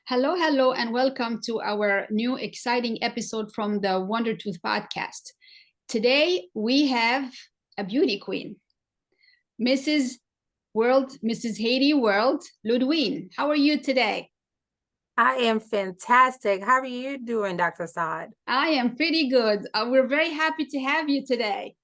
Hello, hello, and welcome to our new exciting episode from the Wonder Tooth podcast. Today we have a beauty queen, Mrs. Haiti World, Ludwine. How are you today? I am fantastic. How are you doing, Dr. Saad? I am pretty good. We're very happy to have you today.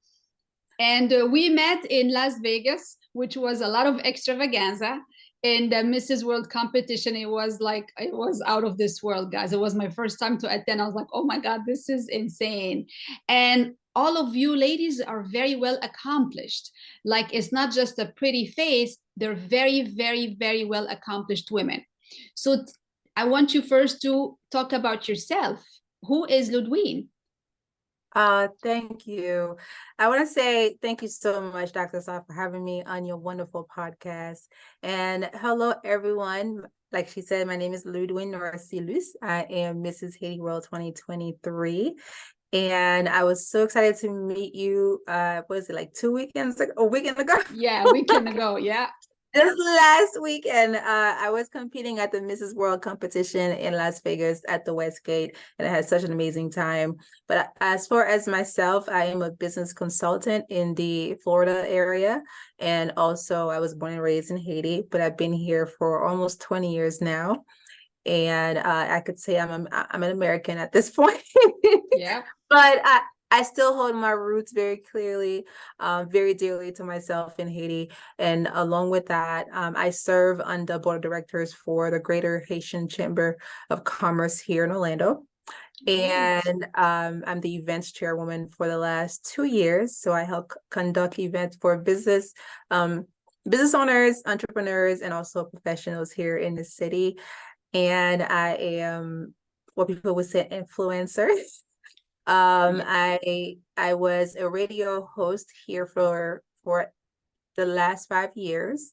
And we met in Las Vegas, which was a lot of extravaganza. In the Mrs. World competition, it was out of this world, guys. It was my first time to attend. I was like, oh my God, this is insane. And all of you ladies are very well accomplished. Like, it's not just a pretty face, they're very, very, very well accomplished women. So I want you first to talk about yourself. Who is Ludwine? Thank you. I want to say thank you so much, Dr. Saad, for having me on your wonderful podcast. And hello, everyone. Like she said, my name is Ludwine Norcilus. I am Mrs. Haiti World 2023. And I was so excited to meet you. Was it like 2 weekends ago, a weekend ago? Yeah, a weekend ago. Yeah. Just last weekend, I was competing at the Mrs. World competition in Las Vegas at the Westgate, and I had such an amazing time. But as far as myself, I am a business consultant in the Florida area, and also I was born and raised in Haiti, but I've been here for almost 20 years now. And I could say I'm an American at this point. Yeah. But I still hold my roots very clearly, very dearly to myself in Haiti. And along with that, I serve on the board of directors for the Greater Haitian Chamber of Commerce here in Orlando. Great. And I'm the events chairwoman for the last 2 years. So I help conduct events for business owners, entrepreneurs, and also professionals here in the city. And I am what people would say influencer. Yeah. I was a radio host here for the last 5 years,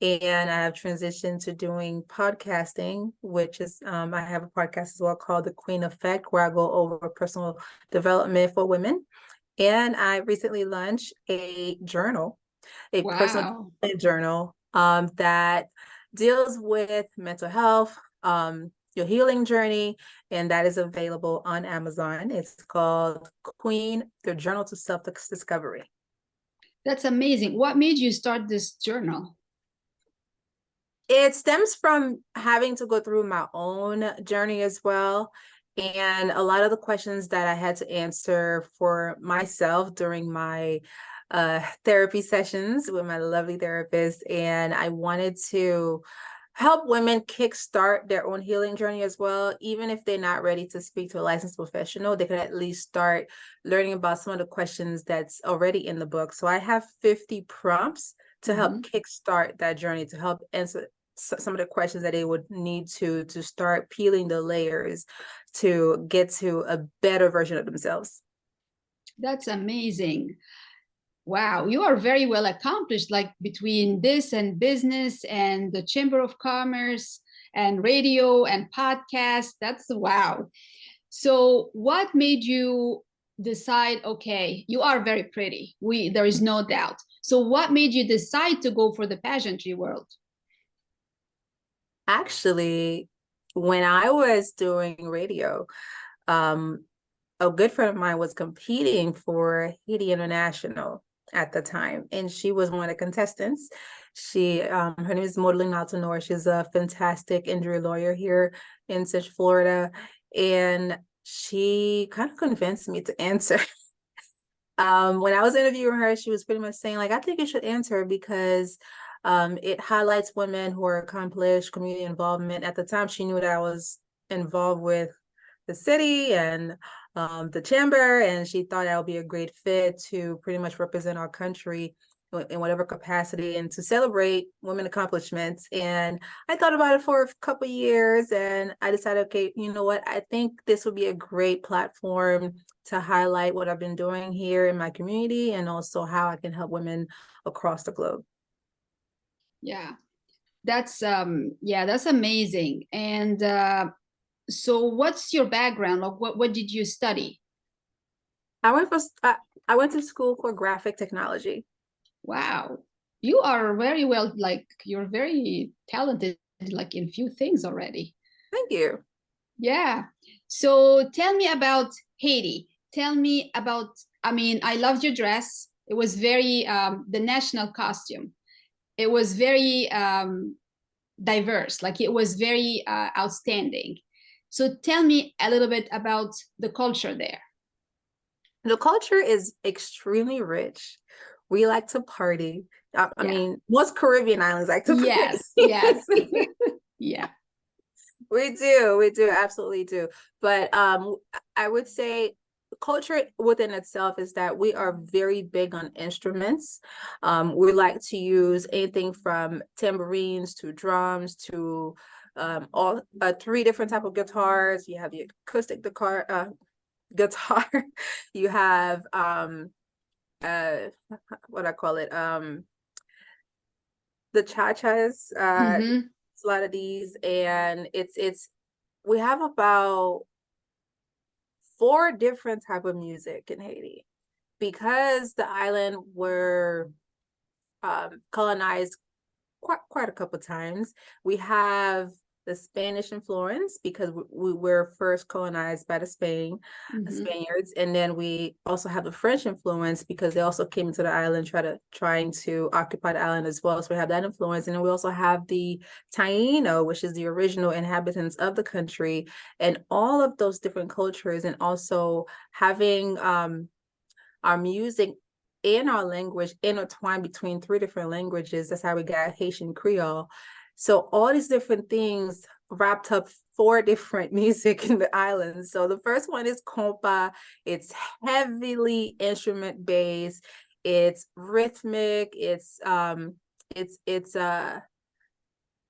and I have transitioned to doing podcasting, which is I have a podcast as well called The Queen Effect, where I go over personal development for women. And I recently launched a personal Wow. development journal that deals with mental health, your healing journey, and that is available on Amazon. It's called Queen, the Journal to Self-Discovery. That's amazing. What made you start this journal? It stems from having to go through my own journey as well. And a lot of the questions that I had to answer for myself during my therapy sessions with my lovely therapist. And I wanted to help women kickstart their own healing journey as well. Even if they're not ready to speak to a licensed professional, they can at least start learning about some of the questions that's already in the book. So I have 50 prompts to help Mhm. kickstart that journey, to help answer some of the questions that they would need to start peeling the layers to get to a better version of themselves. That's amazing. Wow, you are very well accomplished, like between this and business and the Chamber of Commerce and radio and podcast. That's wow. So, what made you decide, okay, you are very pretty. There is no doubt. So, what made you decide to go for the pageantry world? Actually, when I was doing radio, um, a good friend of mine was competing for Haiti International at the time, and she was one of the contestants. Her name is Modeling Altanor. She's a fantastic injury lawyer here in Central Florida, and she kind of convinced me to answer. When I was interviewing her, she was pretty much saying, like, I think you should answer because it highlights women who are accomplished, community involvement. At the time, she knew that I was involved with the city and the chamber, and she thought I would be a great fit to pretty much represent our country in whatever capacity and to celebrate women accomplishments. And I thought about it for a couple of years, and I decided, okay, you know what? I think this would be a great platform to highlight what I've been doing here in my community and also how I can help women across the globe. Yeah, that's amazing. And so what's your background? Like what did you study? I went for I went to school for graphic technology. Wow. You are very well, like you're very talented like in few things already. Thank you. Yeah. So tell me about Haiti. Tell me about, I mean, I loved your dress. It was very, the national costume. It was very diverse, like it was very outstanding. So tell me a little bit about the culture there. The culture is extremely rich. We like to party. I Yeah. mean, most Caribbean islands like to party. Yes, yes. Yeah. We do, absolutely do. But I would say culture within itself is that we are very big on instruments. We like to use anything from tambourines to drums to all three different type of guitars. You have the acoustic guitar. You have uh what I call it, the cha-chas, Mm-hmm. a lot of these, and it's we have about four different type of music in Haiti because the island were colonized quite a couple times. We have the Spanish influence because we were first colonized by the Mm-hmm. Spaniards, and then we also have the French influence because they also came to the island trying to occupy the island as well. So we have that influence, and then we also have the Taino, which is the original inhabitants of the country, and all of those different cultures, and also having our music and our language intertwined between three different languages. That's how we got Haitian Creole. So all these different things wrapped up four different music in the islands. So the first one is compa. It's heavily instrument based. It's rhythmic. It's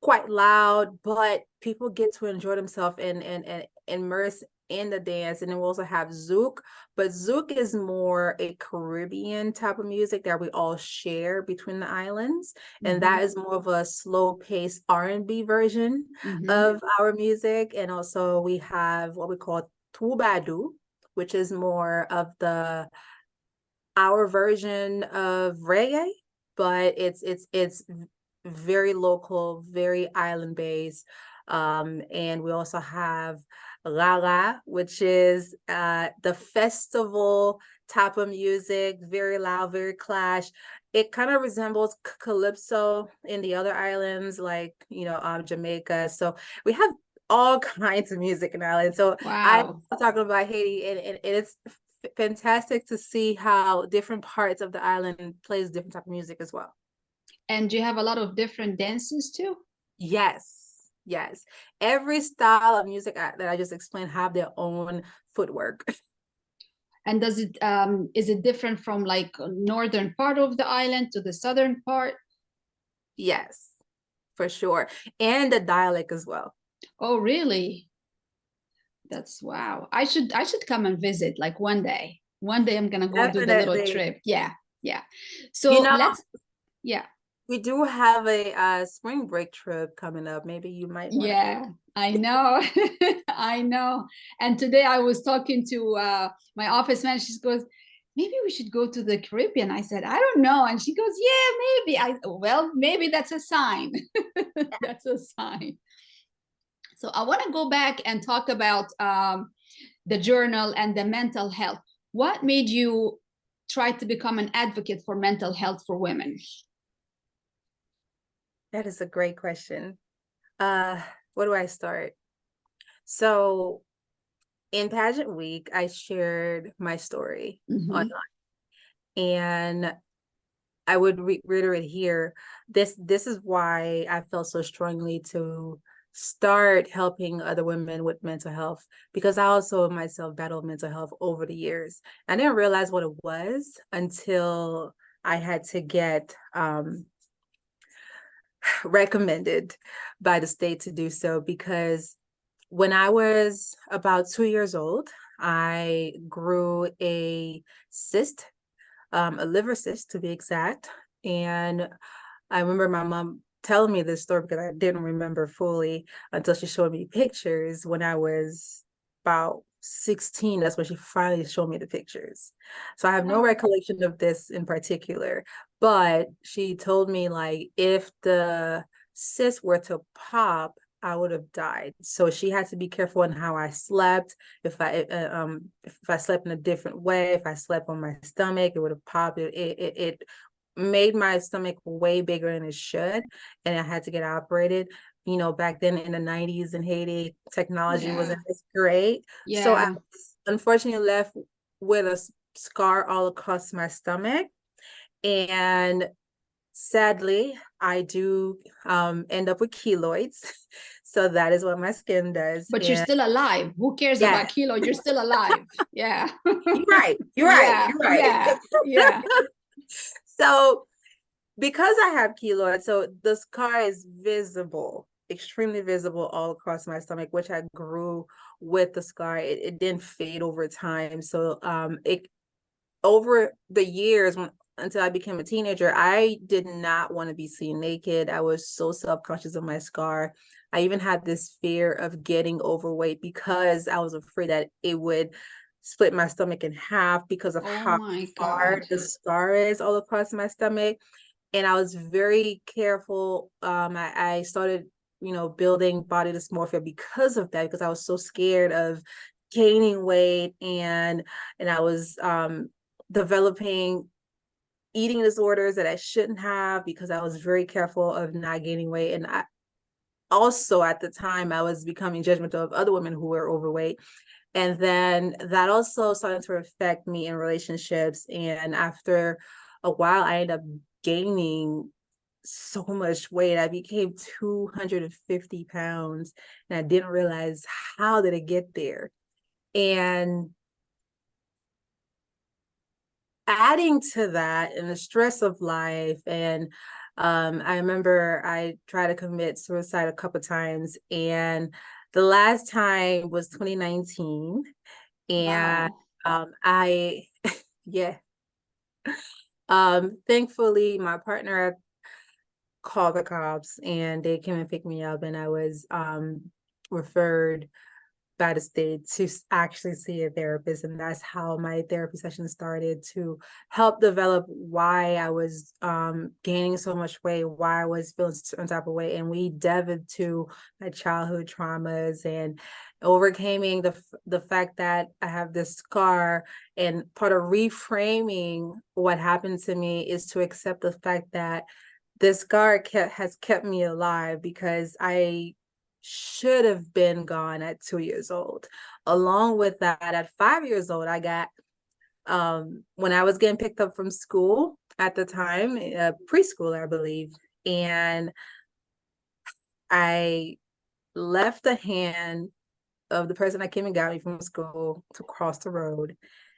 quite loud, but people get to enjoy themselves and immerse in the dance. And then we also have Zouk, but Zouk is more a Caribbean type of music that we all share between the islands. And Mm-hmm. that is more of a slow paced R&B version Mm-hmm. of our music. And also we have what we call Tubadu, which is more of the our version of reggae, but it's very local, very island based. And we also have Lala, which is the festival type of music, very loud, very clash. It kind of resembles calypso in the other islands, like Jamaica. So we have all kinds of music in Ireland. So I Wow. am talking about Haiti, and it's fantastic to see how different parts of the island plays different type of music as well. And do you have a lot of different dances too? Yes, yes. Every style of music that I just explained have their own footwork. And does it is it different from like northern part of the island to the southern part? Yes, for sure. And the dialect as well. Oh, really? That's wow. I should come and visit like one day. One day I'm gonna go do the little Definitely. trip. Yeah, yeah. You So know, let's, yeah, we do have a spring break trip coming up. Maybe you might want to yeah. I know, I know. And today I was talking to my office manager. She goes, maybe we should go to the Caribbean. I said, I don't know. And she goes, yeah, maybe. Well, maybe that's a sign. That's a sign. So I want to go back and talk about the journal and the mental health. What made you try to become an advocate for mental health for women? That is a great question. Uh, where do I start? So in pageant week, I shared my story Mm-hmm. online, and I would reiterate here, this is why I felt so strongly to start helping other women with mental health, because I also myself battled mental health over the years. I didn't realize what it was until I had to get recommended by the state to do so, because when I was about 2 years old, I grew a cyst, a liver cyst to be exact. And I remember my mom telling me this story because I didn't remember fully until she showed me pictures when I was about 16. That's when she finally showed me the pictures. So I have no Wow. recollection of this in particular, but she told me like if the cyst were to pop, I would have died. So she had to be careful in how I slept. If I slept in a different way, if I slept on my stomach, it would have popped. It made my stomach way bigger than it should, and I had to get operated. You know, back then in the 90s in Haiti, technology Yeah. wasn't as great. So I Yeah. was unfortunately left with a scar all across my stomach. And sadly, I do end up with keloids. So that is what my skin does. But you're And still alive. Who cares yeah, about kilo? You're still alive. Yeah. you're right. You're right. Yeah. You're right. Yeah. Yeah. So because I have keloids, so the scar is visible, extremely visible all across my stomach, which I grew with the scar. It didn't fade over time. So it over the years until I became a teenager, I did not want to be seen naked. I was so self-conscious of my scar. I even had this fear of getting overweight because I was afraid that it would split my stomach in half because of Oh how my God. hard the scar is all across my stomach. And I was very careful. I started, building body dysmorphia because of that, because I was so scared of gaining weight, and I was developing eating disorders that I shouldn't have because I was very careful of not gaining weight. And I also at the time I was becoming judgmental of other women who were overweight. And then that also started to affect me in relationships. And after a while, I ended up gaining so much weight. I became 250 pounds and I didn't realize how did it get there. And adding to that and the stress of life, and I remember I tried to commit suicide a couple times, and the last time was 2019. And Wow. I yeah, thankfully my partner called the cops and they came and picked me up, and I was referred by the state to actually see a therapist. And that's how my therapy session started, to help develop why I was gaining so much weight, why I was feeling some type of way. And we delved into my childhood traumas and overcoming the fact that I have this scar. And part of reframing what happened to me is to accept the fact that this scar has kept me alive, because I should have been gone at 2 years old. Along with that, at 5 years old, I got, when I was getting picked up from school at the time, preschool, I believe, and I left the hand of the person that came and got me from school to cross the road,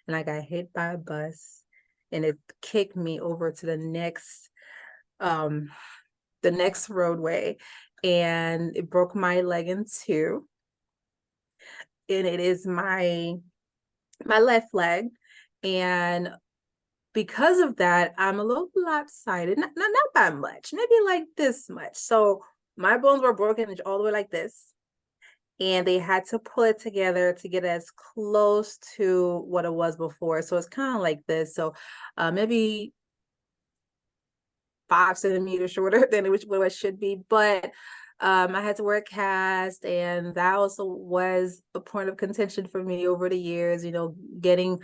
and I got hit by a bus, and it kicked me over to um, the next roadway, and it broke my leg in two. And it is my left leg. And because of that, I'm a little lopsided, not that much, maybe like this much. So my bones were broken all the way like this. And they had to pull it together to get as close to what it was before. So it's kind of like this. So maybe 5 centimeters shorter than what it should be. But I had to wear a cast, and that also was a point of contention for me over the years, getting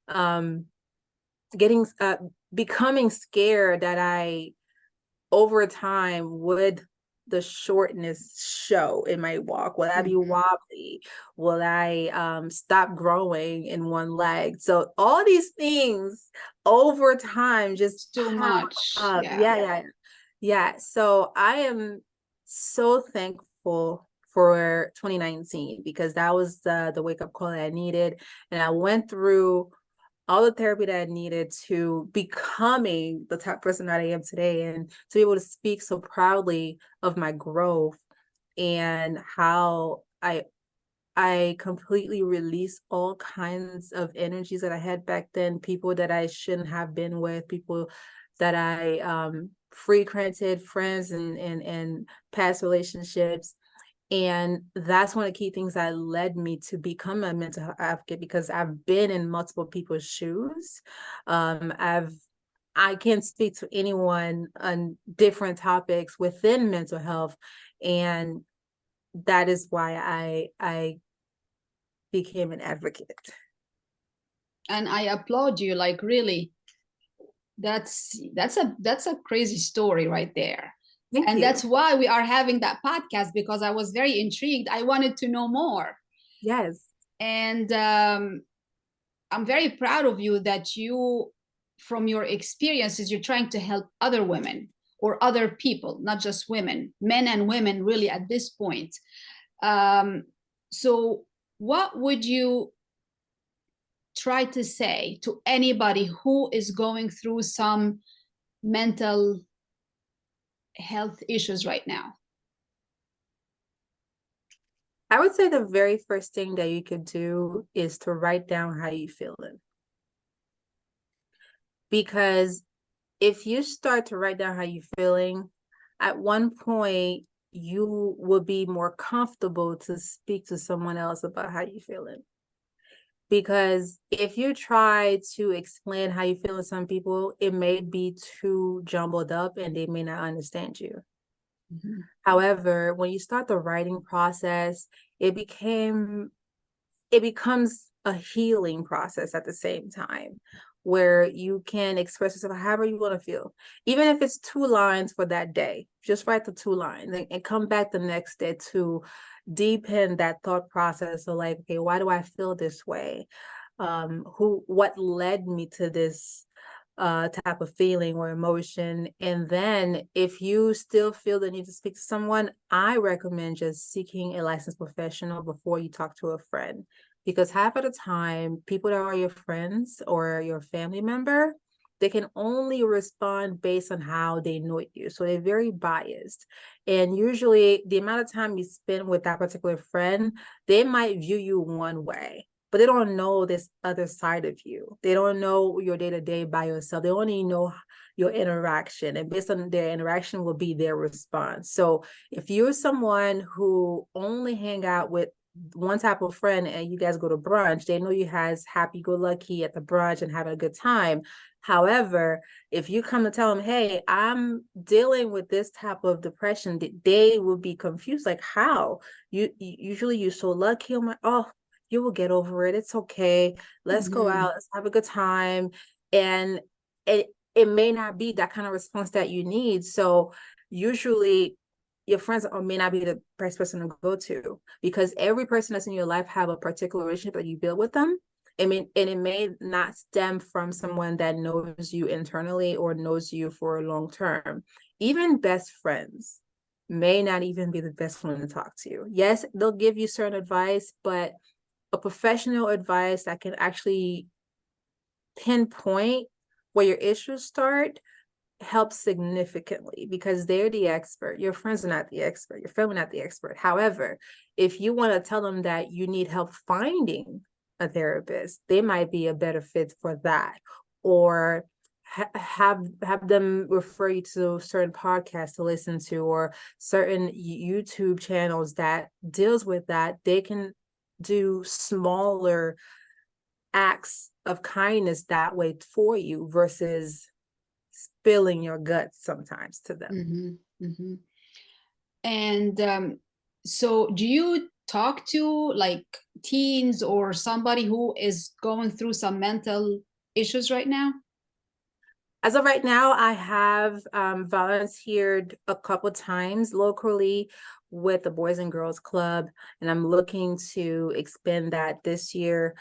um getting becoming scared that I over time would the shortness show in my walk. Will I be Mhm. wobbly? Will I stop growing in one leg? So all these things over time It's just too pile much. up. Yeah. Yeah. So I am so thankful for 2019, because that was the wake up call that I needed. And I went through all the therapy that I needed to becoming the type person that I am today, and to be able to speak so proudly of my growth and how I completely released all kinds of energies that I had back then, people that I shouldn't have been with, people that I frequented, friends and past relationships. And that's one of the key things that led me to become a mental health advocate, because I've been in multiple people's shoes. I can speak to anyone on different topics within mental health. And that is why I became an advocate. And I applaud you, like really. That's a crazy story right there. Thank And you. that's why we are having that podcast, because I was very intrigued. I wanted to know more. Yes. And I'm very proud of you that you, from your experiences, you're trying to help other women or other people, not just women, men and women, really, at this point. So what would you try to say to anybody who is going through some mental health issues right now? I would say the very first thing that you could do is to write down how you feeling. Because if you start to write down how you feeling, at one point you will be more comfortable to speak to someone else about how you feeling. Because if you try to explain how you feel to some people, it may be too jumbled up and they may not understand you. Mm-hmm. However, when you start the writing process, it becomes a healing process at the same time, where you can express yourself however you want to feel. Even if it's 2 lines for that day, just write the 2 lines and come back the next day to deepen that thought process. So like, okay, why do I feel this way? What led me to this type of feeling or emotion? And then if you still feel the need to speak to someone, I recommend just seeking a licensed professional before you talk to a friend, because half of the time people that are your friends or your family member, they can only respond based on how they know you, so they're very biased. And usually the amount of time you spend with that particular friend, they might view you one way, but they don't know this other side of you. They don't know your day-to-day by yourself. They only know your interaction, and based on their interaction will be their response. So if you're someone who only hang out with one type of friend and you guys go to brunch, they know you guys happy-go-lucky at the brunch and having a good time. However, if you come to tell them, hey, I'm dealing with this type of depression, they will be confused, like, how? Usually you're so lucky. I'm like, oh, you will get over it. It's okay. Let's go Mm-hmm. out. Let's have a good time. And it may not be that kind of response that you need. So usually your friends may not be the best person to go to, because every person that's in your life have a particular relationship that you build with them. I mean, and it may not stem from someone that knows you internally or knows you for a long term. Even best friends may not even be the best one to talk to. Yes, they'll give you certain advice, but a professional advice that can actually pinpoint where your issues start helps significantly, because they're the expert. Your friends are not the expert, your family not the expert. However, if you want to tell them that you need help finding a therapist, they might be a better fit for that. Or have them refer you to certain podcasts to listen to, or certain YouTube channels that deals with that. They can do smaller acts of kindness that way for you versus spilling your guts sometimes to them. Mm-hmm. Mm-hmm. And so do you talk to like teens or somebody who is going through some mental issues right now? As of right now, I have volunteered a couple times locally with the Boys and Girls Club, and I'm looking to expand that this year.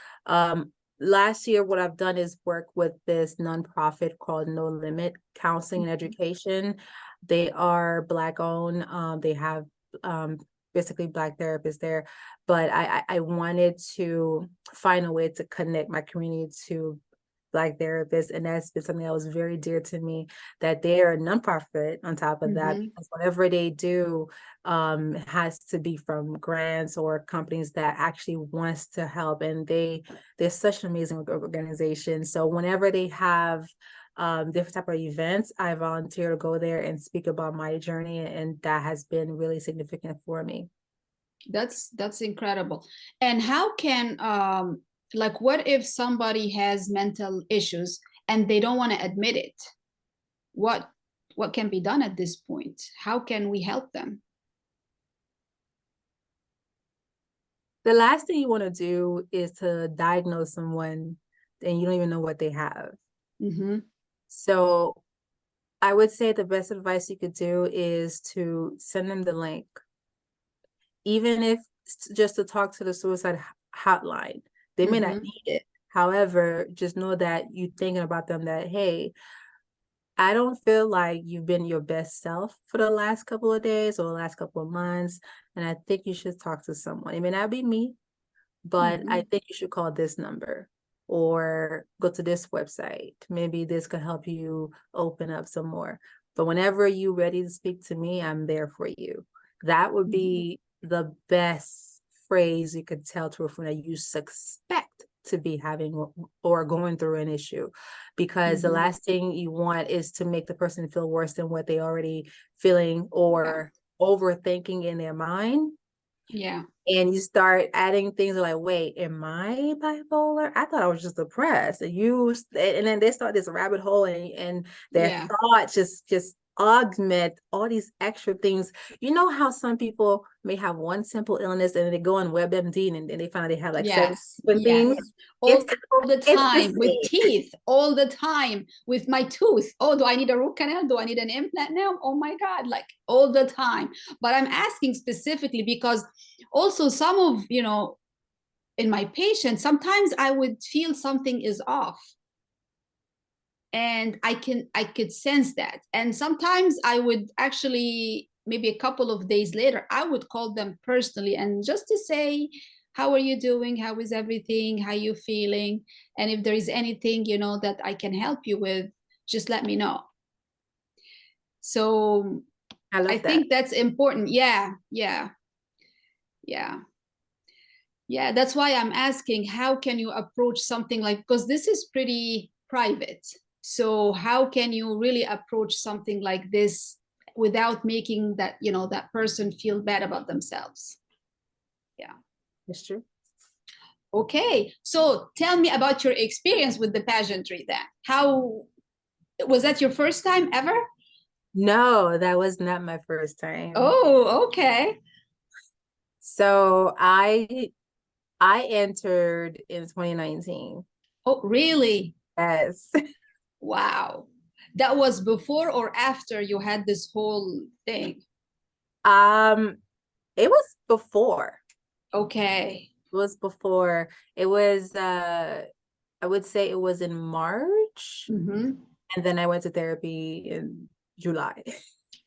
Last year, what I've done is work with this nonprofit called No Limit Counseling and Education. They are Black owned. They have um, basically Black therapists there, but I wanted to find a way to connect my community to Black therapists, and that's been something that was very dear to me, that they're a nonprofit on top of that, Mm-hmm. because whatever they do has to be from grants or companies that actually wants to help, and they're such an amazing organization. So whenever they have different type of events, I volunteer to go there and speak about my journey, and that has been really significant for me. That's incredible. And how can like what if somebody has mental issues and they don't want to admit it? What what can be done at this point? How can we help them? The last thing you want to do is to diagnose someone and you don't even know what they have. Mm-hmm. So I would say the best advice you could do is to send them the link, even if just to talk to the suicide hotline. They may not Mm-hmm. need it. However, just know that you're thinking about them, that, hey, I don't feel like you've been your best self for the last couple of days or the last couple of months. And I think you should talk to someone. It may not be me, but Mm-hmm. I think you should call this number or go to this website. Maybe this could help you open up some more. But whenever you're ready to speak to me, I'm there for you. That would Mm-hmm. be the best phrase you could tell to a friend that you suspect to be having or going through an issue, because the Mm-hmm. last thing you want is to make the person feel worse than what they already feeling Yeah. or overthinking in their mind. Yeah. And you start adding things like, wait, am I bipolar? I thought I was just depressed. And then they start this rabbit hole, and their Yeah. thoughts just augment all these extra things. You know how some people may have one simple illness and they go on WebMD and then they find out they have like seven Yes. different Yes. things. It's All the it's the time with same. teeth, all the time with my tooth. Oh, do I need a root canal? Do I need an implant now? Oh my God, like all the time. But I'm asking specifically because also some of, in my patients, sometimes I would feel something is off. And I could sense that. And sometimes I would actually, maybe a couple of days later, I would call them personally and just to say, how are you doing? How is everything? How you feeling? And if there is anything, that I can help you with, just let me know. So I I love that. think that's important. Yeah, yeah, yeah. Yeah, that's why I'm asking, how can you approach something like, because this is pretty private. So how can you really approach something like this without making that person feel bad about themselves? Yeah. It's true. Okay. So tell me about your experience with the pageantry then. How was that your first time ever? No, that was not my first time. Oh, okay. So I entered in 2019. Oh, really? Yes. Wow. That was before or after you had this whole thing? Um, it was before. Okay. It was before. It was I would say it was in March, Mm-hmm. and then I went to therapy in July.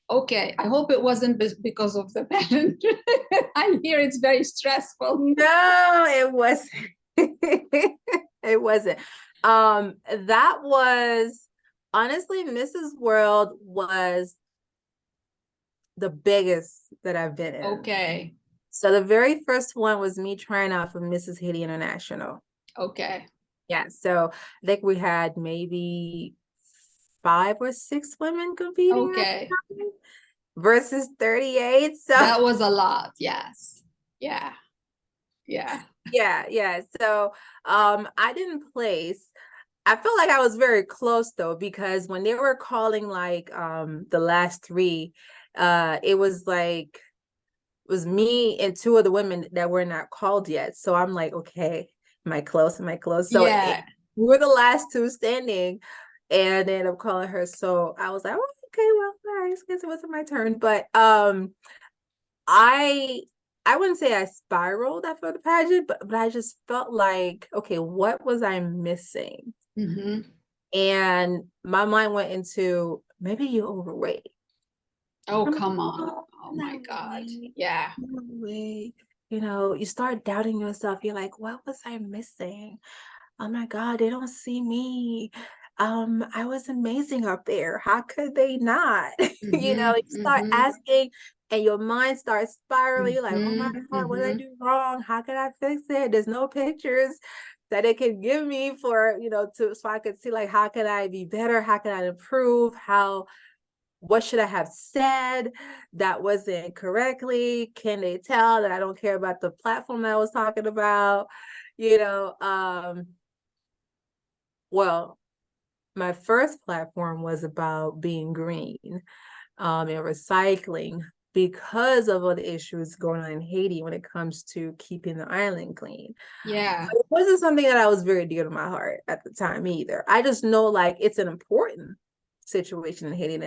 Okay. I hope it wasn't because of the parent. I hear it's very stressful. No, it wasn't. It wasn't. That was honestly, Mrs. World was the biggest that I've been in. Okay. So the very first one was me trying out for Mrs. Haiti International. Okay. Yeah, so I think we had maybe 5 or 6 women competing at Okay. the time versus 38. So That was a lot. Yes. Yeah. Yeah. yeah. So I didn't place. I felt like I was very close though, because when they were calling like the last three, it was like it was me and two of the women that were not called yet. So I'm like, okay, am I close? Am I close? So Yeah. we were the last two standing, and then I'm calling her. So I was like, oh, okay, well, all right, I guess it wasn't my turn. But I I wouldn't say I spiraled after the pageant, but I just felt like, okay, what was I missing? Mm-hmm. And my mind went into, maybe you're overweight. Oh, I'm like, come on. oh, Oh my no God. way. Yeah. No way. You start doubting yourself. You're like, what was I missing? Oh my God, they don't see me. I was amazing up there. How could they not? Mm-hmm. You start Mm-hmm. asking and your mind starts spiraling. You're like, oh my Mm-hmm. God, what did I Mm-hmm. do wrong? How can I fix it? There's no pictures that it can give me for, so I could see like, how can I be better? How can I improve? What should I have said that wasn't correctly? Can they tell that I don't care about the platform that I was talking about? You know, well, my first platform was about being green, and recycling. because of all the issues going on in Haiti when it comes to keeping the island clean. Yeah. But it wasn't something that I was very dear to my heart at the time either. I just know like it's an important situation in Haiti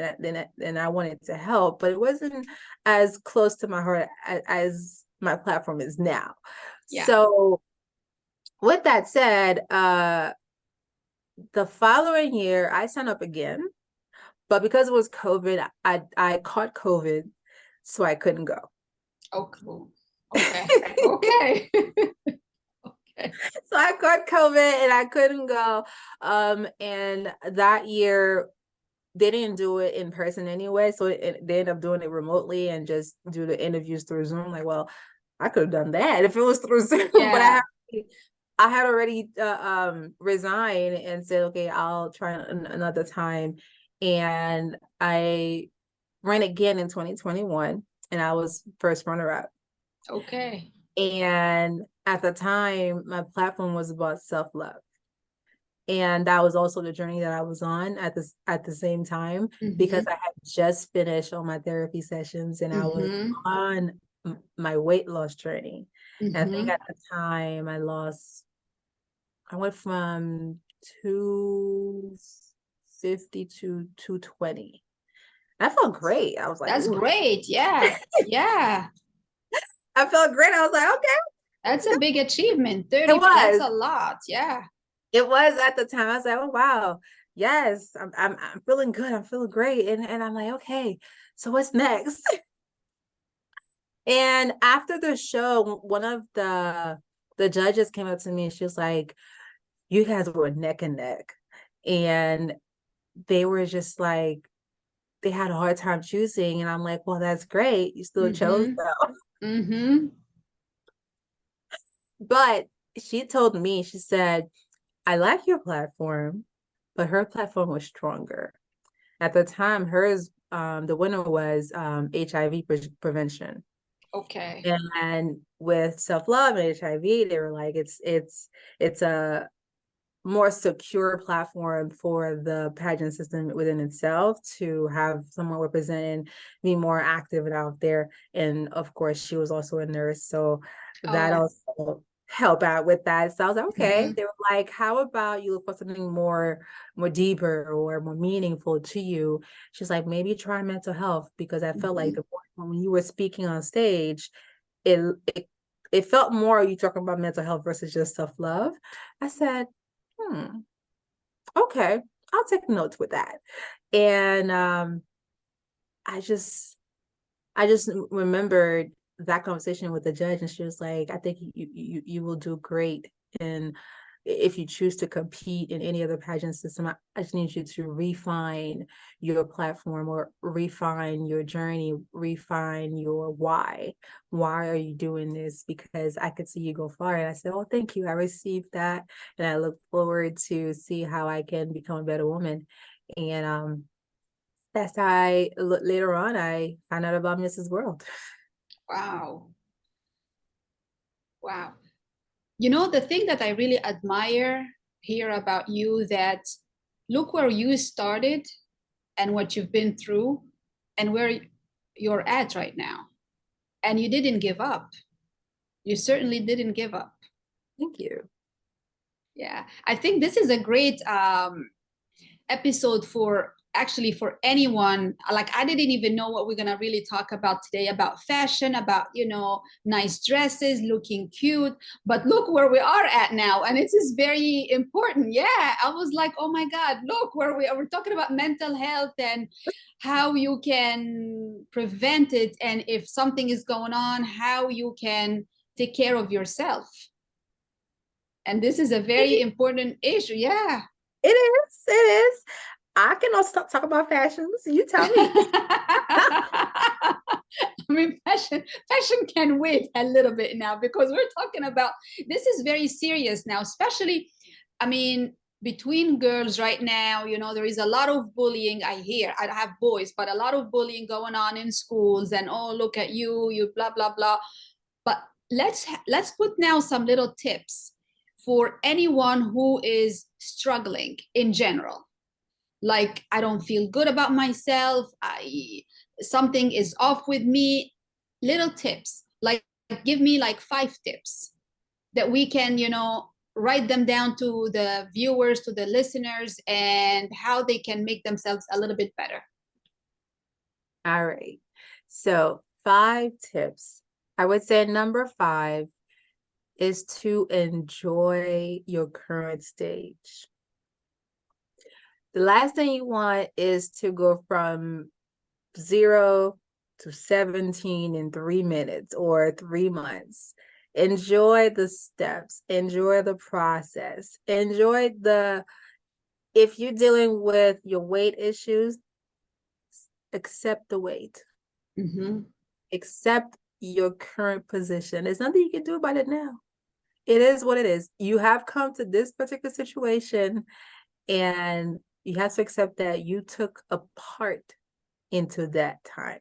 and I wanted to help, but it wasn't as close to my heart as my platform is now. Yeah. So with that said, the following year I signed up again, but because it was COVID, I caught COVID, so I couldn't go. Oh, cool. Okay. Okay. Okay. So I caught COVID and I couldn't go. And that year they didn't do it in person anyway, so they ended up doing it remotely and just do the interviews through Zoom. Like, well, I could have done that if it was through Zoom, but Yeah. I had already resigned and said, okay, I'll try another time. And I ran again in 2021, and I was first runner up. Okay. And at the time, my platform was about self-love. And that was also the journey that I was on at the same time, because I had just finished all my therapy sessions and I was on my weight loss journey. And I think at the time I went from 250 to 220. I felt great. I was like, That's ooh. great. Yeah. Yeah. I felt great. I was like, okay. That's a big achievement. 30, It was. that's a lot. Yeah. It was at the time. I was like, oh wow, yes, I'm feeling good. I'm feeling great. And I'm like, okay, so what's next? And after the show, one of the judges came up to me and she was like, you guys were neck and neck. And they were just like, they had a hard time choosing. And I'm like, well, that's great. You still chose though. But she told me, she said, I like your platform, but her platform was stronger. At the time, hers, the winner was HIV prevention. Okay. And with self-love and HIV, they were like, it's a more secure platform for the pageant system within itself to have someone representing, be more active and out there. And of course, she was also a nurse, so that also help out with that. So I was like, okay. They were like, how about you look for something more deeper or more meaningful to you? She's like, maybe try mental health, because I felt like when you were speaking on stage, it it felt more you talking about mental health versus just self-love. I said, okay, I'll take notes with that. And I just remembered that conversation with the judge, and she was like, I think you will do great. And if you choose to compete in any other pageant system, I just need you to refine your platform, or refine your journey, refine your why. Why are you doing this? Because I could see you go far. And I said, oh, thank you. I received that. And I look forward to see how I can become a better woman. And that's how later on I found out about Mrs. World. Wow. Wow. You know, the thing that I really admire here about you, that look where you started and what you've been through and where you're at right now. And you didn't give up. You certainly didn't give up. Thank you. Yeah. I think this is a great episode for anyone. Like, I didn't even know what we're gonna really talk about today, about fashion, about, you know, nice dresses, looking cute, but look where we are at now, and it is very important. Yeah, I was like, oh my God, look where we are. We're talking about mental health and how you can prevent it, and if something is going on, how you can take care of yourself. And this is a very important issue. Yeah. It is. It is. I can also talk about fashion. So you tell me. I mean, fashion can wait a little bit now, because we're talking about, this is very serious now, especially, I mean, between girls right now, you know, there is a lot of bullying. I hear, I have boys, but a lot of bullying going on in schools, and oh, look at you blah blah blah. But let's put now some little tips for anyone who is struggling in general. Like, I don't feel good about myself. something is off with me, little tips, like give me like 5 tips that we can, write them down to the viewers, to the listeners, and how they can make themselves a little bit better. All right. So 5 tips. I would say number 5 is to enjoy your current stage. The last thing you want is to go from 0 to 17 in 3 minutes or 3 months. Enjoy the steps, enjoy the process, if you're dealing with your weight issues, accept the weight. Mm-hmm. Accept your current position. There's nothing you can do about it now. It is what it is. You have come to this particular situation, and you have to accept that you took a part into that time,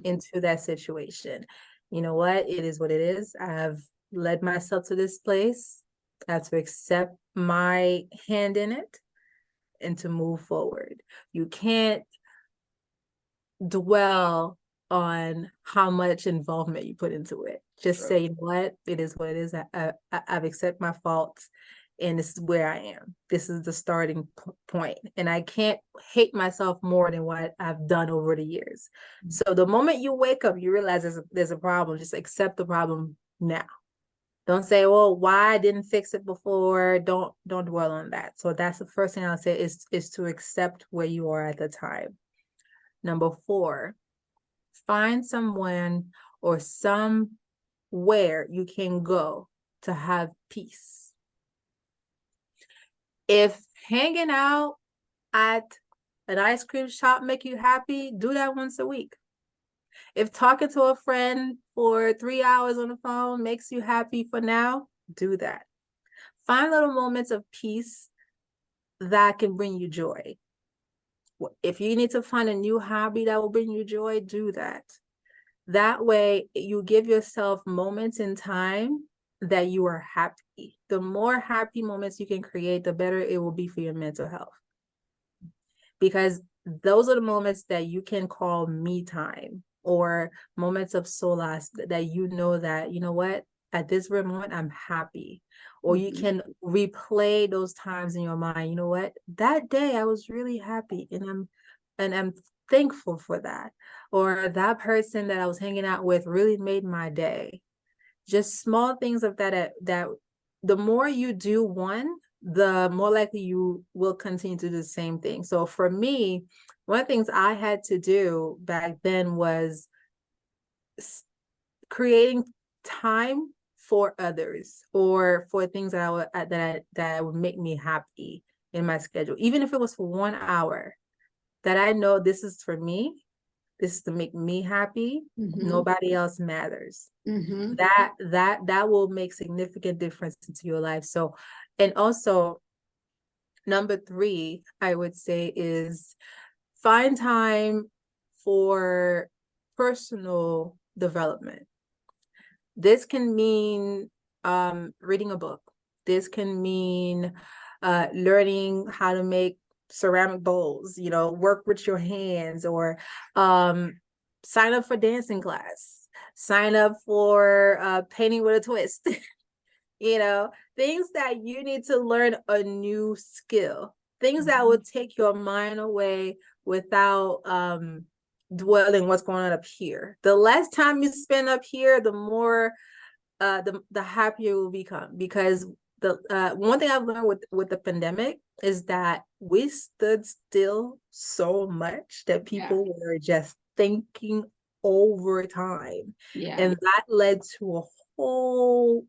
into that situation. You know what? It is what it is. I've led myself to this place. I have to accept my hand in it and to move forward. You can't dwell on how much involvement you put into it. Just say, you know what? It is what it is. I've accepted my faults, and this is where I am. This is the starting point. And I can't hate myself more than what I've done over the years. So the moment you wake up, you realize there's a problem. Just accept the problem now. Don't say, well, why I didn't fix it before. Don't dwell on that. So that's the first thing I'll say is to accept where you are at the time. Number 4, find someone or somewhere you can go to have peace. If hanging out at an ice cream shop make you happy, do that once a week. If talking to a friend for 3 hours on the phone makes you happy for now, do that. Find little moments of peace that can bring you joy. If you need to find a new hobby that will bring you joy, do that. That way, you give yourself moments in time that you are happy. The more happy moments you can create, the better it will be for your mental health. Because those are the moments that you can call me time, or moments of solace that you know that, you know what, at this very moment, I'm happy. Or you can replay those times in your mind. You know what, that day I was really happy, and I'm thankful for that. Or that person that I was hanging out with really made my day. Just small things of that the more you do one, the more likely you will continue to do the same thing. So for me, one of the things I had to do back then was creating time for others, or for things that would make me happy in my schedule, even if it was for 1 hour, that I know this is for me. This is to make me happy. Nobody else matters. That will make significant difference into your life. So, and also number 3, I would say, is find time for personal development. This can mean reading a book. This can mean learning how to make ceramic bowls, work with your hands, or sign up for dancing class, sign up for painting with a twist. Things that you need to learn a new skill, things that will take your mind away without dwelling what's going on up here. The less time you spend up here, the more the happier you will become. Because the one thing I've learned with the pandemic is that we stood still so much that people were just thinking over time. And that led to a whole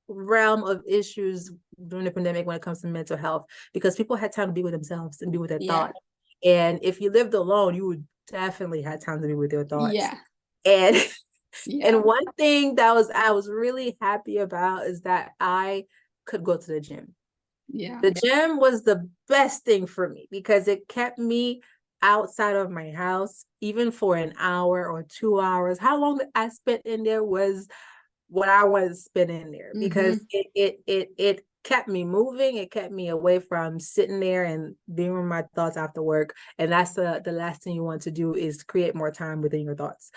realm of issues during the pandemic when it comes to mental health, because people had time to be with themselves and be with their thoughts. And if you lived alone, you would definitely have time to be with your thoughts. And and one thing that I was really happy about is that I could go to the gym. The gym was the best thing for me because it kept me outside of my house, even for an hour or 2 hours. How long I spent in there was what I wanted to spend in there, because it kept me moving. It kept me away from sitting there and being with my thoughts after work. And that's the last thing you want to do, is create more time within your thoughts.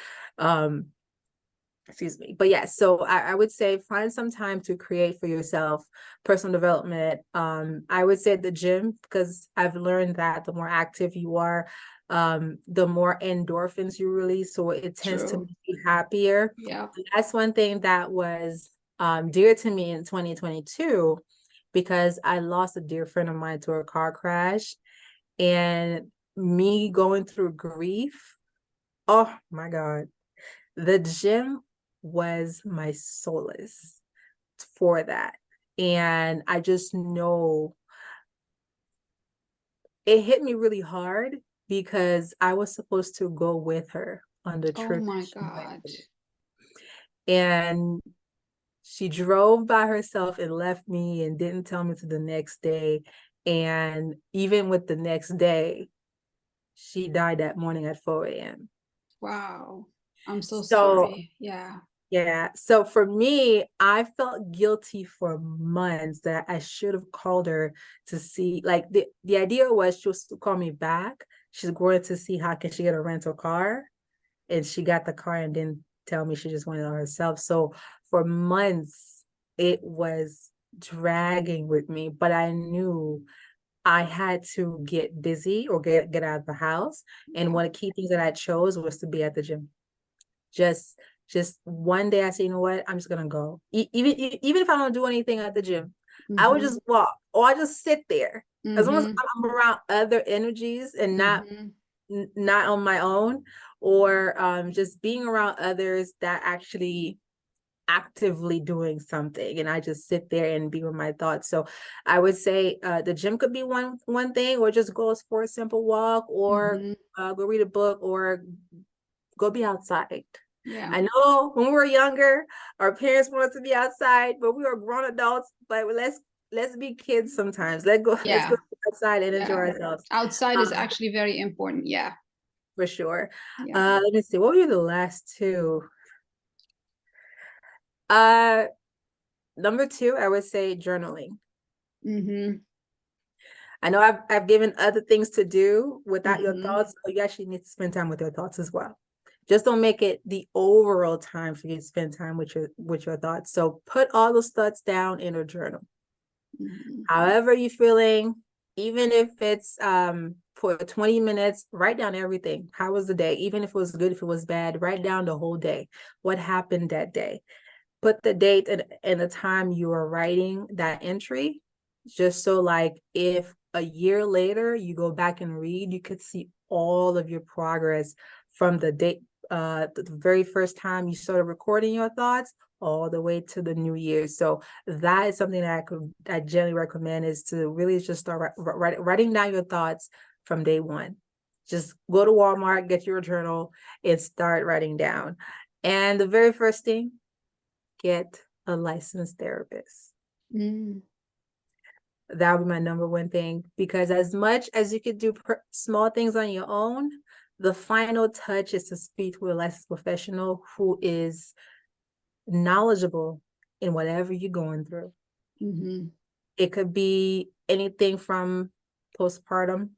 Excuse me. But yeah, so I would say find some time to create for yourself, personal development. I would say the gym, because I've learned that the more active you are, the more endorphins you release. So it tends to True. make you happier. Yeah. That's one thing that was dear to me in 2022, because I lost a dear friend of mine to a car crash, and me going through grief. Oh my God. The gym was my solace for that. And I just know it hit me really hard, because I was supposed to go with her on the Oh trip my she went God. to. And she drove by herself and left me and didn't tell me to the next day. And even with the next day, she died that morning at 4 a.m. Wow. I'm so So sorry. Yeah. yeah. So for me, I felt guilty for months that I should have called her to see. Like the idea was she was to call me back. She's going to see how can she get a rental car. And she got the car and didn't tell me, she just went on herself. So for months, it was dragging with me, but I knew I had to get busy or get out of the house. And Yeah. one of the key things that I chose was to be at the gym. Just just one day I said, you know what, I'm just gonna go. Even if I don't do anything at the gym, I would Mm-hmm. just walk or I just sit there. As long as Mm-hmm. I'm around other energies and Mm-hmm. not on my own, or just being around others that actually actively doing something, and I just sit there and be with my thoughts. So I would say the gym could be one thing, or just go for a simple walk, or Mm-hmm. go read a book, or go be outside. Yeah. I know when we were younger, our parents wanted to be outside, but we were grown adults. But let's be kids sometimes. Let's go Yeah. outside and enjoy Yeah. ourselves. Outside is Um, actually very important. Yeah. for sure. Yeah. Let me see. What were the last two? Uh, Number two, I would say journaling. Mm-hmm. I know I've given other things to do without your Mm-hmm. thoughts, but you actually need to spend time with your thoughts as well. Just don't make it the overall time for you to spend time with your thoughts. So put all those thoughts down in a journal. Mm-hmm. However you're feeling, even if it's for 20 minutes, write down everything. How was the day? Even if it was good, if it was bad, write down the whole day. What happened that day? Put the date and the time you are writing that entry, just so like if a year later you go back and read, you could see all of your progress from the date, the very first time you started recording your thoughts all the way to the new year. So that is something that I generally recommend, is to really just start writing down your thoughts from day one. Just go to Walmart, get your journal, and start writing down. And the very first thing, get a licensed therapist. Mm-hmm. That would be my number one thing, because as much as you could do small things on your own, the final touch is to speak with a licensed professional who is knowledgeable in whatever you're going through. Mm-hmm. It could be anything from postpartum.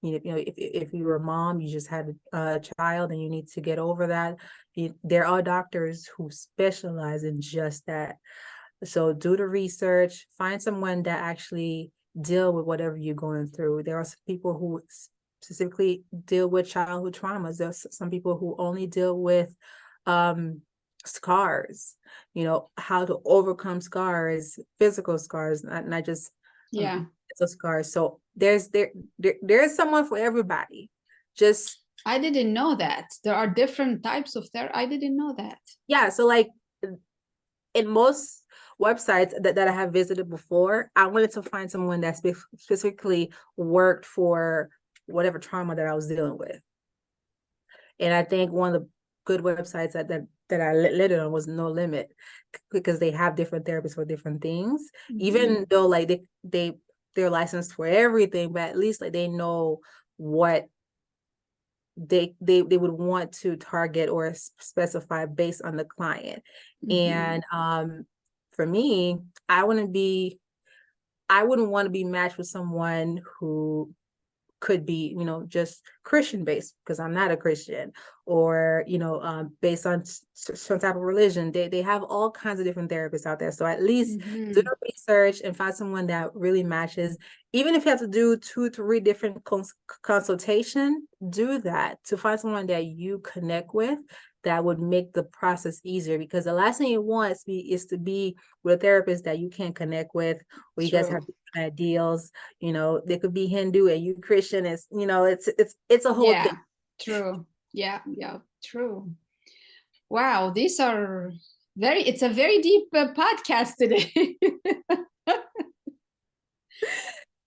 If you're a mom, you just had a child and you need to get over that. There are doctors who specialize in just that. So do the research, find someone that actually deal with whatever you're going through. There are some people who specifically deal with childhood traumas. There's some people who only deal with scars, how to overcome scars, physical scars, not just Yeah. mental scars. So there's someone for everybody. Just I didn't know that. There are different types of therapy. I didn't know that. yeah, so like in most websites that I have visited before, I wanted to find someone that specifically worked for whatever trauma that I was dealing with. And I think one of the good websites that I landed on was No Limit, because they have different therapists for different things. Mm-hmm. Even though like they're licensed for everything, but at least like they know what they would want to target or specify based on the client. Mm-hmm. And for me, I want to be I wouldn't want to be matched with someone who could be, just Christian based, because I'm not a Christian, or, based on some type of religion. They have all kinds of different therapists out there. So at least do the research and find someone that really matches. Even if you have to do 2-3 different consultation, do that to find someone that you connect with, that would make the process easier, because the last thing you want is to be with a therapist that you can't connect with, or you guys have different ideals. They could be Hindu and you Christian. It's a whole thing. True. Yeah, true. Wow, it's a very deep podcast today.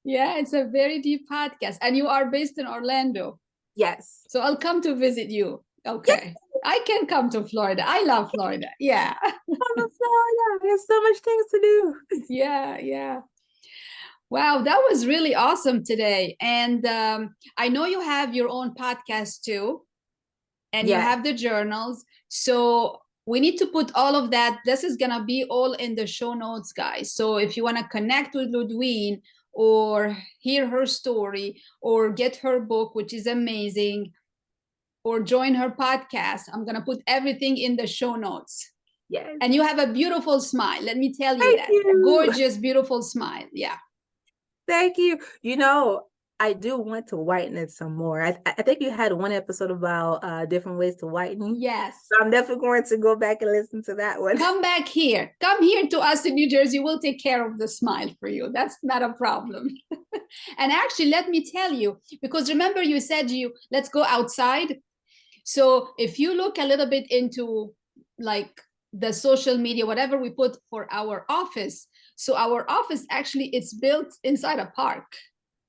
Yeah, it's a very deep podcast. And you are based in Orlando. Yes. So I'll come to visit you. Okay. Yes. I can come to Florida. I love Florida. Yeah. Florida. There's so much things to do. Yeah. Wow, that was really awesome today. And I know you have your own podcast too, and you have the journals. So we need to put all of that. This is going to be all in the show notes, guys. So if you want to connect with Ludween, or hear her story, or get her book, which is amazing, or join her podcast, I'm going to put everything in the show notes. Yes. And you have a beautiful smile. Let me tell you. Thank that. You. A gorgeous, beautiful smile. Yeah. Thank you. I do want to whiten it some more. I think you had one episode about different ways to whiten. Yes. So I'm definitely going to go back and listen to that one. Come back here. Come here to us in New Jersey. We'll take care of the smile for you. That's not a problem. And actually, let me tell you, because remember you said let's go outside. So if you look a little bit into like the social media, whatever we put for our office. So our office actually, it's built inside a park.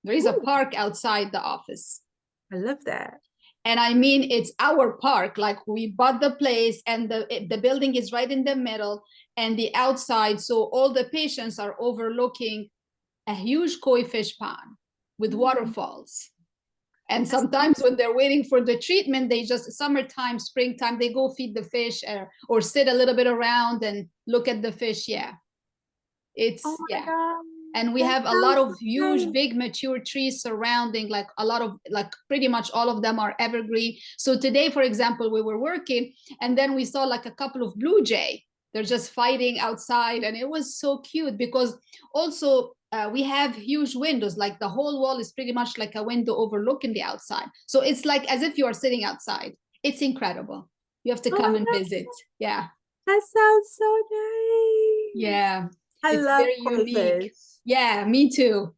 There is a park outside the office. I love that. And I mean, it's our park. Like we bought the place, and the building is right in the middle, and the outside. So all the patients are overlooking a huge koi fish pond with waterfalls. And sometimes when they're waiting for the treatment, they just summertime, springtime, they go feed the fish or sit a little bit around and look at the fish. Yeah. It's God. And we have a lot of huge, big, mature trees surrounding, like a lot of, like pretty much all of them are evergreen. So today, for example, we were working, and then we saw like a couple of blue jay. They're just fighting outside, and it was so cute because also we have huge windows. Like the whole wall is pretty much like a window overlooking the outside. So it's like as if you are sitting outside. It's incredible. You have to come and visit. Yeah. That sounds so nice. Yeah. I love very unique. Fish. Yeah, me too.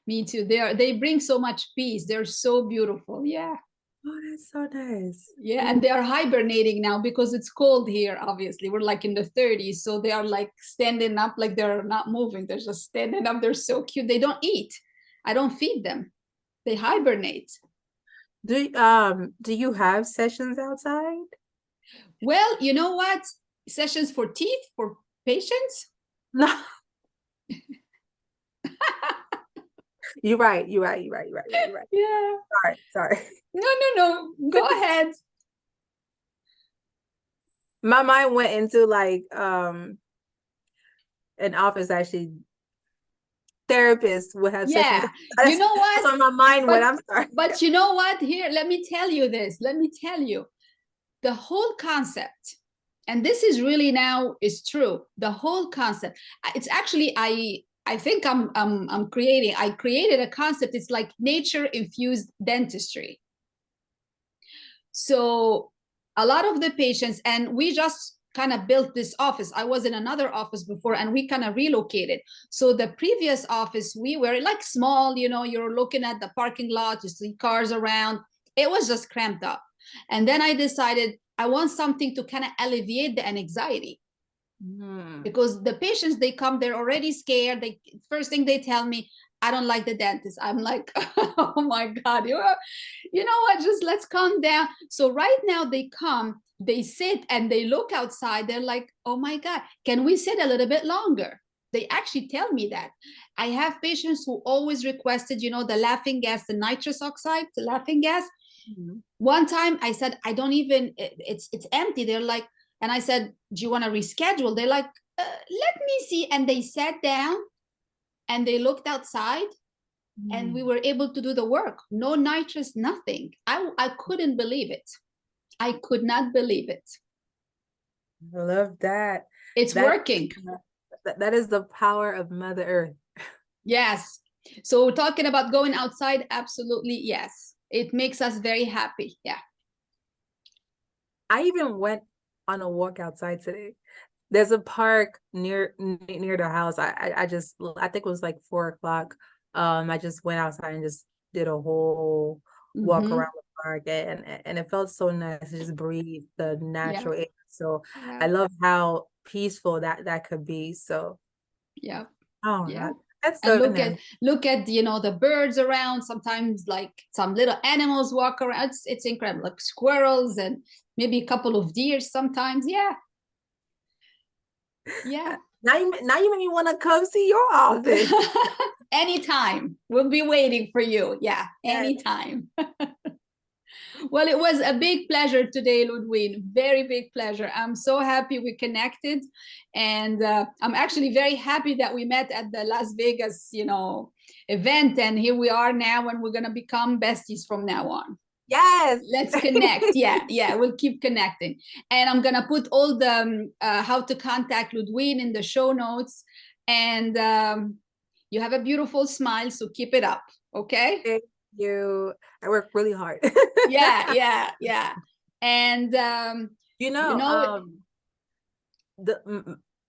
Me too. They bring so much peace. They're so beautiful. Yeah. Oh, that's so nice. Yeah, and they are hibernating now because it's cold here. Obviously, we're like in the 30s, so they are like standing up, like they're not moving. They're just standing up. They're so cute. They don't eat. I don't feed them. They hibernate. Do you have sessions outside? Well, you know what? Sessions for teeth for patients? No. You're right. Yeah. Sorry. No. Go ahead. My mind went into like an office actually. Therapists would have sessions. You know what? That's on my mind when I'm sorry. But you know what? Here, let me tell you this. Let me tell you. The whole concept, and this is really now is true. The whole concept. It's actually I think I created a concept. It's like nature infused dentistry. So a lot of the patients, and we just kind of built this office. I was in another office before, and we kind of relocated. So the previous office, we were like small, you're looking at the parking lot, you see cars around. It was just cramped up. And then I decided I want something to kind of alleviate the anxiety. Because the patients, they come, they're already scared. First thing they tell me, I don't like the dentist. I'm like, oh my God, you know what? Just let's calm down. So right now they come, they sit and they look outside. They're like, oh my God, can we sit a little bit longer? They actually tell me that. I have patients who always requested, the laughing gas, the nitrous oxide, the laughing gas. One time I said, I don't even, it's empty. They're like, and I said, do you want to reschedule? They're like, let me see. And they sat down and they looked outside and we were able to do the work. No nitrous, nothing. I couldn't believe it. I could not believe it. I love that. It's That working. that is the power of Mother Earth. Yes. So talking about going outside, absolutely yes. It makes us very happy. Yeah. I even went on a walk outside today. There's a park near the house. I think it was like 4 o'clock. I just went outside and just did a whole walk around the park, and it felt so nice to just breathe the natural air. So I love how peaceful that could be. So yeah. oh my God, that's And so nice. look at the birds around. Sometimes like some little animals walk around. It's incredible, like squirrels and maybe a couple of deer sometimes. Yeah. Now you made me want to come see your office. Anytime. We'll be waiting for you. Yeah, anytime. Well, it was a big pleasure today, Ludwig. Very big pleasure. I'm so happy we connected. And I'm actually very happy that we met at the Las Vegas, event. And here we are now, and we're going to become besties from now on. Yes. Let's connect. Yeah, we'll keep connecting. And I'm going to put all the how to contact Ludwig in the show notes. And you have a beautiful smile, so keep it up. Okay? Thank you. I work really hard. Yeah. And the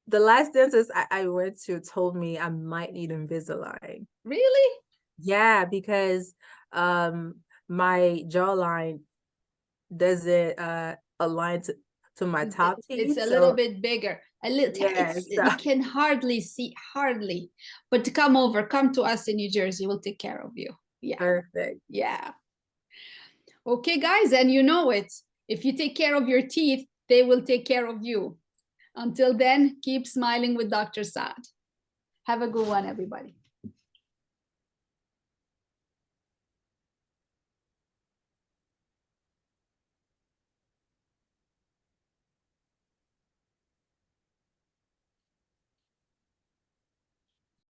last dentist I went to told me I might need Invisalign. Really? Yeah, because my jawline doesn't align to my top teeth. It's a little bit bigger. We can hardly see, but come to us in New Jersey, we'll take care of you. Yeah. Perfect. Yeah. Okay, guys, and you know it. If you take care of your teeth, they will take care of you. Until then, keep smiling with Dr. Saad. Have a good one, everybody.